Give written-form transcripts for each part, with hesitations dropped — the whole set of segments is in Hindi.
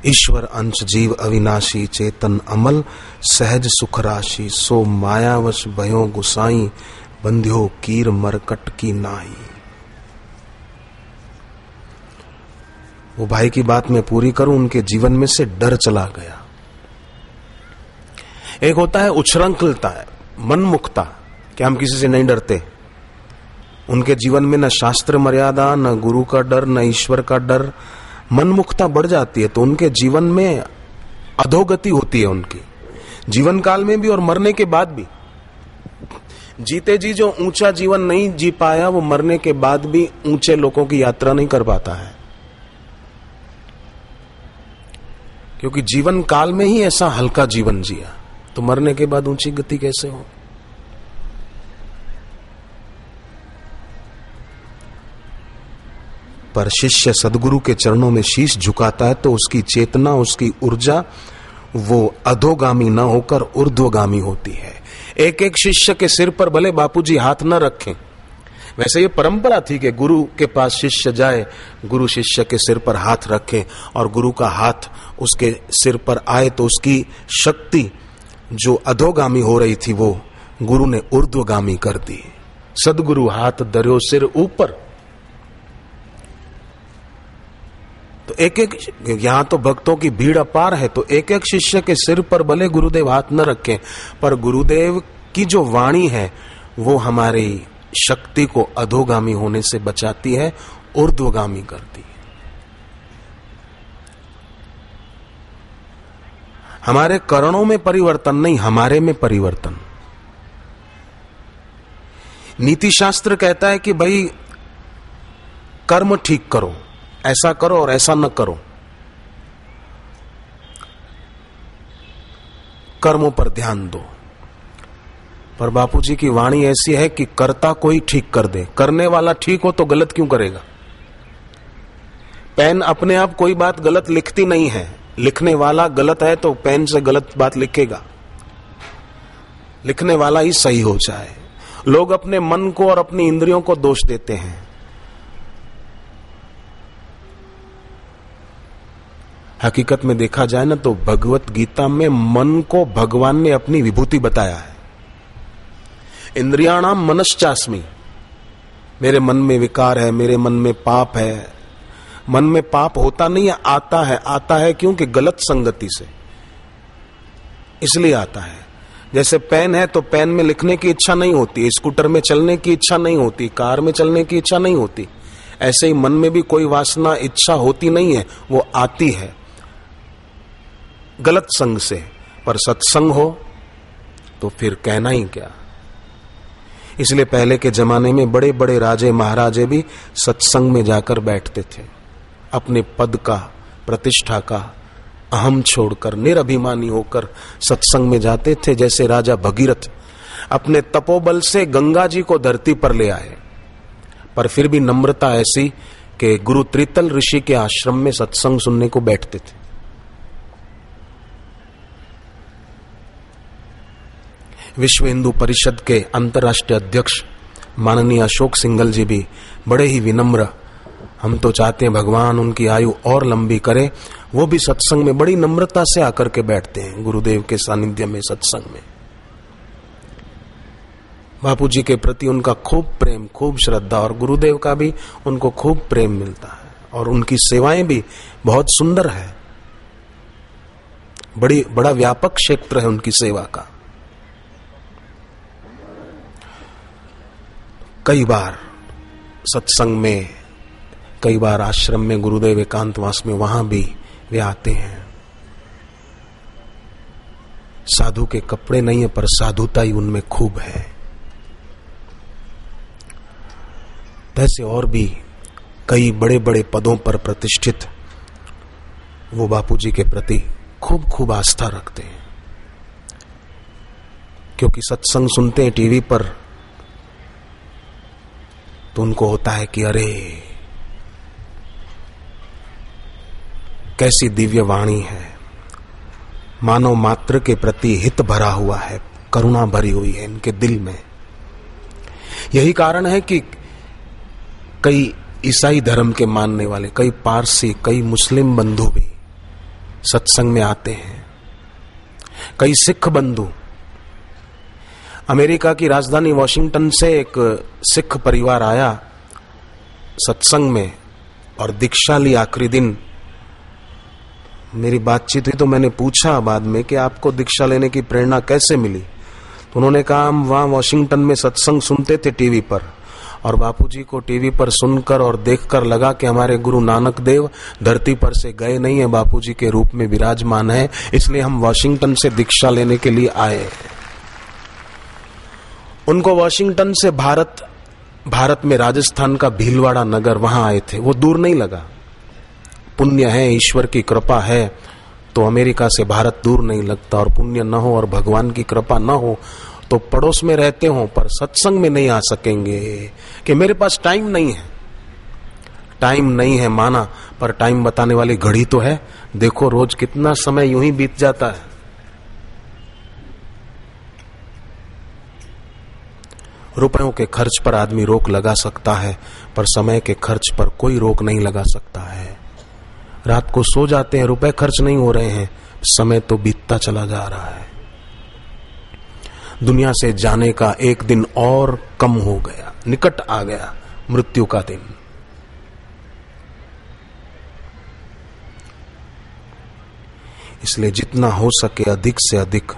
ईश्वर अंश जीव अविनाशी, चेतन अमल सहज सुख राशि, सो मायावश भयो गुसाई, बंध्यो कीर मरकट की नाई। वो भाई की बात मैं पूरी करूं, उनके जीवन में से डर चला गया। एक होता है उच्छृंखलता, मनमुखता, कि हम किसी से नहीं डरते। उनके जीवन में न शास्त्र मर्यादा, न गुरु का डर, न ईश्वर का डर, मनमुखता बढ़ जाती है। तो उनके जीवन में अधोगति होती है, उनकी जीवन काल में भी और मरने के बाद भी। जीते जी जो ऊंचा जीवन नहीं जी पाया, वो मरने के बाद भी ऊंचे लोगों की यात्रा नहीं कर पाता है, क्योंकि जीवन काल में ही ऐसा हल्का जीवन जिया, तो मरने के बाद ऊंची गति कैसे हो। पर शिष्य सदगुरु के चरणों में शीश झुकाता है तो उसकी चेतना, उसकी ऊर्जा वो अधोगामी न होकर ऊर्ध्वगामी होती है। एक एक शिष्य के सिर पर भले बापूजी हाथ न रखें, वैसे ये परंपरा थी कि गुरु के पास शिष्य जाए, गुरु शिष्य के सिर पर हाथ रखे और गुरु का हाथ उसके सिर पर आए तो उसकी शक्ति जो अधोगामी हो रही थी वो गुरु ने ऊर्ध्वगामी कर दी। सदगुरु हाथ धर्यो सिर ऊपर। तो एक एक, यहां तो भक्तों की भीड़ अपार है, तो एक एक शिष्य के सिर पर भले गुरुदेव हाथ न रखें, पर गुरुदेव की जो वाणी है वो हमारी शक्ति को अधोगामी होने से बचाती है, ऊर्ध्वगामी करती है। हमारे करणों में परिवर्तन नहीं, हमारे में परिवर्तन। नीति शास्त्र कहता है कि भाई कर्म ठीक करो, ऐसा करो और ऐसा न करो, कर्मों पर ध्यान दो। पर बापूजी की वाणी ऐसी है कि कर्ता कोई ठीक कर दे, करने वाला ठीक हो तो गलत क्यों करेगा। पेन अपने आप कोई बात गलत लिखती नहीं है, लिखने वाला गलत है तो पेन से गलत बात लिखेगा, लिखने वाला ही सही हो जाए। लोग अपने मन को और अपनी इंद्रियों को दोष देते हैं। हकीकत में देखा जाए ना तो भगवत गीता में मन को भगवान ने अपनी विभूति बताया है। इंद्रियाणाम मनश्चास्मि, मेरे मन में विकार है, मेरे मन में पाप है। मन में पाप होता नहीं है, आता है क्योंकि गलत संगति से, इसलिए आता है। जैसे पेन है तो पेन में लिखने की इच्छा नहीं होती, स्कूटर में चलने की इच्छा नहीं होती, कार में चलने की इच्छा नहीं होती। ऐसे ही मन में भी कोई वासना इच्छा होती नहीं है, वो आती है गलत संग से। पर सत्संग हो तो फिर कहना ही क्या। इसलिए पहले के जमाने में बड़े बड़े राजे महाराजे भी सत्संग में जाकर बैठते थे, अपने पद का, प्रतिष्ठा का अहम छोड़कर निरभिमानी होकर सत्संग में जाते थे। जैसे राजा भगीरथ अपने तपोबल से गंगा जी को धरती पर ले आए, पर फिर भी नम्रता ऐसी कि गुरु त्रितल ऋषि के आश्रम में सत्संग सुनने को बैठते थे। विश्व हिंदू परिषद के अंतर्राष्ट्रीय अध्यक्ष माननीय अशोक सिंघल जी भी बड़े ही विनम्र, हम तो चाहते हैं भगवान उनकी आयु और लंबी करे, वो भी सत्संग में बड़ी नम्रता से आकर के बैठते हैं गुरुदेव के सानिध्य में, सत्संग में। बापूजी के प्रति उनका खूब प्रेम, खूब श्रद्धा, और गुरुदेव का भी उनको खूब प्रेम मिलता है, और उनकी सेवाएं भी बहुत सुंदर है। बड़ा व्यापक क्षेत्र है उनकी सेवा का। कई बार सत्संग में, कई बार आश्रम में, गुरुदेव एकांतवास में, वहां भी वे आते हैं। साधु के कपड़े नहीं है पर साधुता ही उनमें खूब है। ऐसे और भी कई बड़े बड़े पदों पर प्रतिष्ठित वो बापूजी के प्रति खूब खूब आस्था रखते हैं, क्योंकि सत्संग सुनते हैं टीवी पर तो उनको होता है कि अरे कैसी दिव्य वाणी है, मानव मात्र के प्रति हित भरा हुआ है, करुणा भरी हुई है इनके दिल में। यही कारण है कि कई ईसाई धर्म के मानने वाले, कई पारसी, कई मुस्लिम बंधु भी सत्संग में आते हैं। कई सिख बंधु, अमेरिका की राजधानी वॉशिंगटन से एक सिख परिवार आया सत्संग में और दीक्षा ली। आखिरी दिन मेरी बातचीत हुई तो मैंने पूछा बाद में कि आपको दीक्षा लेने की प्रेरणा कैसे मिली? तो उन्होंने कहा हम वहां वॉशिंगटन में सत्संग सुनते थे टीवी पर, और बापूजी को टीवी पर सुनकर और देखकर लगा कि हमारे गुरु नानक देव धरती पर से गए नहीं है, बापूजी के रूप में विराजमान है, इसलिए हम वॉशिंगटन से दीक्षा लेने के लिए आए। उनको वॉशिंगटन से भारत में राजस्थान का भीलवाड़ा नगर, वहां आए थे। वो दूर नहीं लगा। पुण्य है, ईश्वर की कृपा है तो अमेरिका से भारत दूर नहीं लगता, और पुण्य न हो और भगवान की कृपा न हो तो पड़ोस में रहते हो पर सत्संग में नहीं आ सकेंगे कि मेरे पास टाइम नहीं है। टाइम नहीं है माना, पर टाइम बताने वाली घड़ी तो है। देखो रोज कितना समय यूं ही बीत जाता है। रुपयों के खर्च पर आदमी रोक लगा सकता है, पर समय के खर्च पर कोई रोक नहीं लगा सकता है। रात को सो जाते हैं, रुपए खर्च नहीं हो रहे हैं, समय तो बीतता चला जा रहा है। दुनिया से जाने का एक दिन और कम हो गया, निकट आ गया मृत्यु का दिन। इसलिए जितना हो सके अधिक से अधिक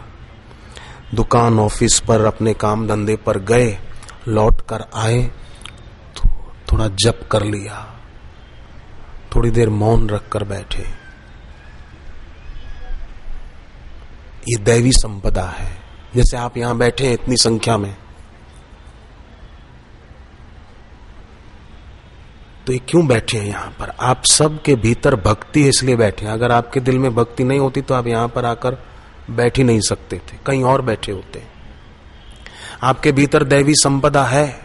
दुकान ऑफिस पर अपने काम धंधे पर गए, लौट कर आए तो थोड़ा जप कर लिया, थोड़ी देर मौन रखकर बैठे। ये दैवी संपदा है। जैसे आप यहां बैठे हैं इतनी संख्या में, तो ये क्यों बैठे हैं यहां पर? आप सब के भीतर भक्ति है इसलिए बैठे हैं। अगर आपके दिल में भक्ति नहीं होती तो आप यहां पर आकर बैठ ही नहीं सकते थे, कहीं और बैठे होते। आपके भीतर दैवी संपदा है।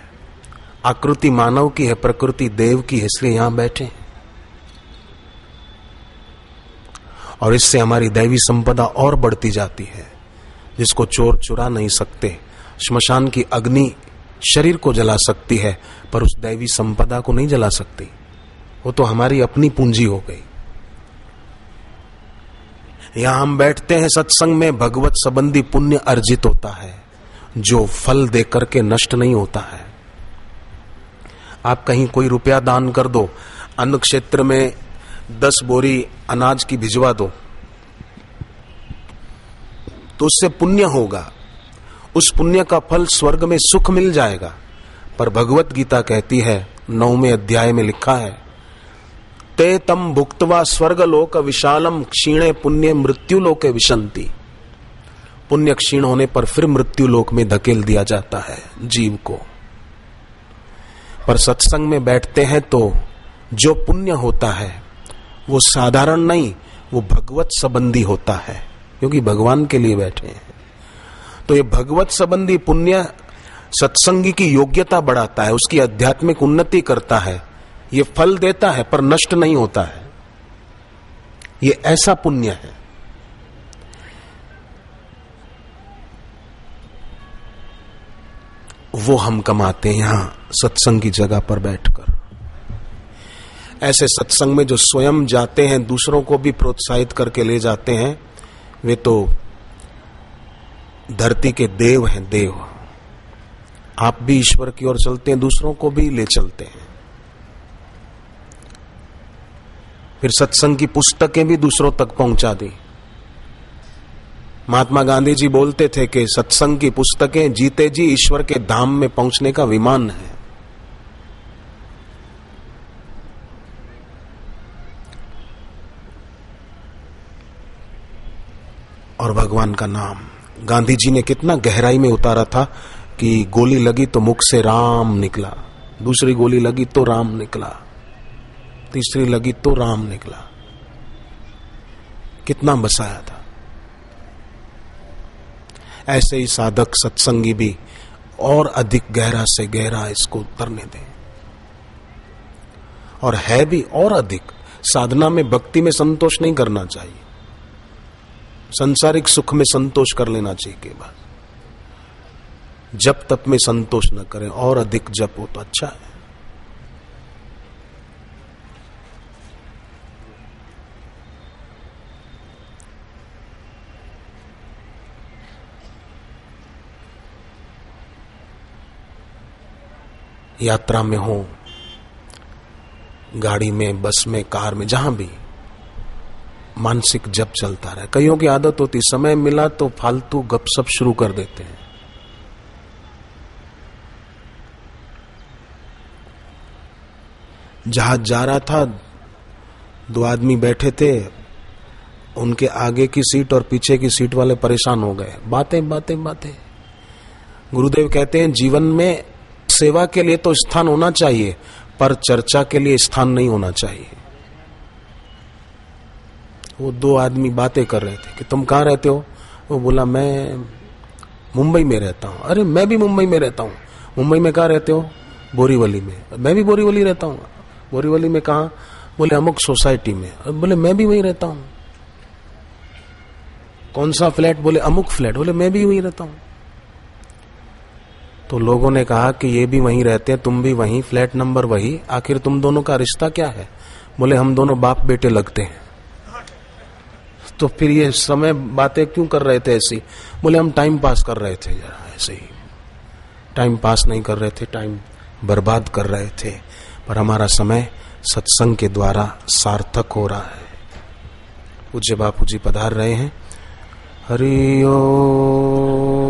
आकृति मानव की है, प्रकृति देव की है, इसलिए यहां बैठे। और इससे हमारी दैवी संपदा और बढ़ती जाती है, जिसको चोर चुरा नहीं सकते। श्मशान की अग्नि शरीर को जला सकती है, पर उस दैवी संपदा को नहीं जला सकती। वो तो हमारी अपनी पूंजी हो गई। यहां हम बैठते हैं सत्संग में, भगवत संबंधी पुण्य अर्जित होता है, जो फल दे करके नष्ट नहीं होता है। आप कहीं कोई रुपया दान कर दो, अन्न क्षेत्र में 10 बोरी अनाज की भिजवा दो, तो उससे पुण्य होगा। उस पुण्य का फल स्वर्ग में सुख मिल जाएगा। पर भगवत गीता कहती है, 9वें अध्याय में लिखा है, ते तम भुक्त्वा स्वर्ग लोक विशालम क्षीणे पुण्य मृत्यु लोके विशंति। पुण्य क्षीण होने पर फिर मृत्यु लोक में धकेल दिया जाता है जीव को। पर सत्संग में बैठते हैं तो जो पुण्य होता है वो साधारण नहीं, वो भगवत संबंधी होता है, क्योंकि भगवान के लिए बैठे हैं। तो ये भगवत संबंधी पुण्य सत्संगी की योग्यता बढ़ाता है, उसकी आध्यात्मिक उन्नति करता है। ये फल देता है पर नष्ट नहीं होता है। ये ऐसा पुण्य है। वो हम कमाते हैं यहां सत्संग की जगह पर बैठकर। ऐसे सत्संग में जो स्वयं जाते हैं, दूसरों को भी प्रोत्साहित करके ले जाते हैं, वे तो धरती के देव हैं, देव। आप भी ईश्वर की ओर चलते हैं, दूसरों को भी ले चलते हैं। फिर सत्संग की पुस्तकें भी दूसरों तक पहुंचा दी। महात्मा गांधी जी बोलते थे कि सत्संग की पुस्तकें जीते जी ईश्वर के धाम में पहुंचने का विमान है। और भगवान का नाम गांधी जी ने कितना गहराई में उतारा था कि गोली लगी तो मुख से राम निकला, दूसरी गोली लगी तो राम निकला, तीसरी लगी तो राम निकला। कितना बसाया था। ऐसे ही साधक सत्संगी भी और अधिक गहरा से गहरा इसको उतरने दें। और है भी और अधिक। साधना में, भक्ति में संतोष नहीं करना चाहिए, संसारिक सुख में संतोष कर लेना चाहिए केवल। जप तप में संतोष न करें, और अधिक जप हो तो अच्छा है। यात्रा में हो, गाड़ी में, बस में, कार में, जहां भी मानसिक जप चलता रहे। कईयों की आदत होती, समय मिला तो फालतू गपशप शुरू कर देते हैं। जहाज जा रहा था, 2 आदमी बैठे थे, उनके आगे की सीट और पीछे की सीट वाले परेशान हो गए। बातें बातें बातें। गुरुदेव कहते हैं जीवन में सेवा के लिए तो स्थान होना चाहिए, पर चर्चा के लिए स्थान नहीं होना चाहिए। वो 2 आदमी बातें कर रहे थे कि तुम कहाँ रहते हो? वो बोला मैं मुंबई में रहता हूँ। अरे मैं भी मुंबई में रहता हूँ। मुंबई में कहाँ रहते हो? बोरीवली में। मैं भी बोरीवली रहता हूँ। बोरीवली में कहाँ? बोले अमुक सोसाइटी में। बोले मैं भी वहीं रहता हूँ। कौन सा फ्लैट? बोले अमुक फ्लैट। बोले मैं भी वहीं रहता हूँ। तो लोगों ने कहा कि ये भी वहीं रहते हैं, तुम भी वहीं, फ्लैट नंबर वही, आखिर तुम दोनों का रिश्ता क्या है? बोले हम दोनों बाप बेटे लगते हैं। तो फिर ये समय बातें क्यों कर रहे थे ऐसी? बोले हम टाइम पास कर रहे थे, जरा ऐसे ही टाइम पास नहीं कर रहे थे, टाइम बर्बाद कर रहे थे, पर हमारा समय सत्संग के द्वारा सार्थक हो रहा है। पूज्य बापू जी पधार रहे हैं। हरि ओम।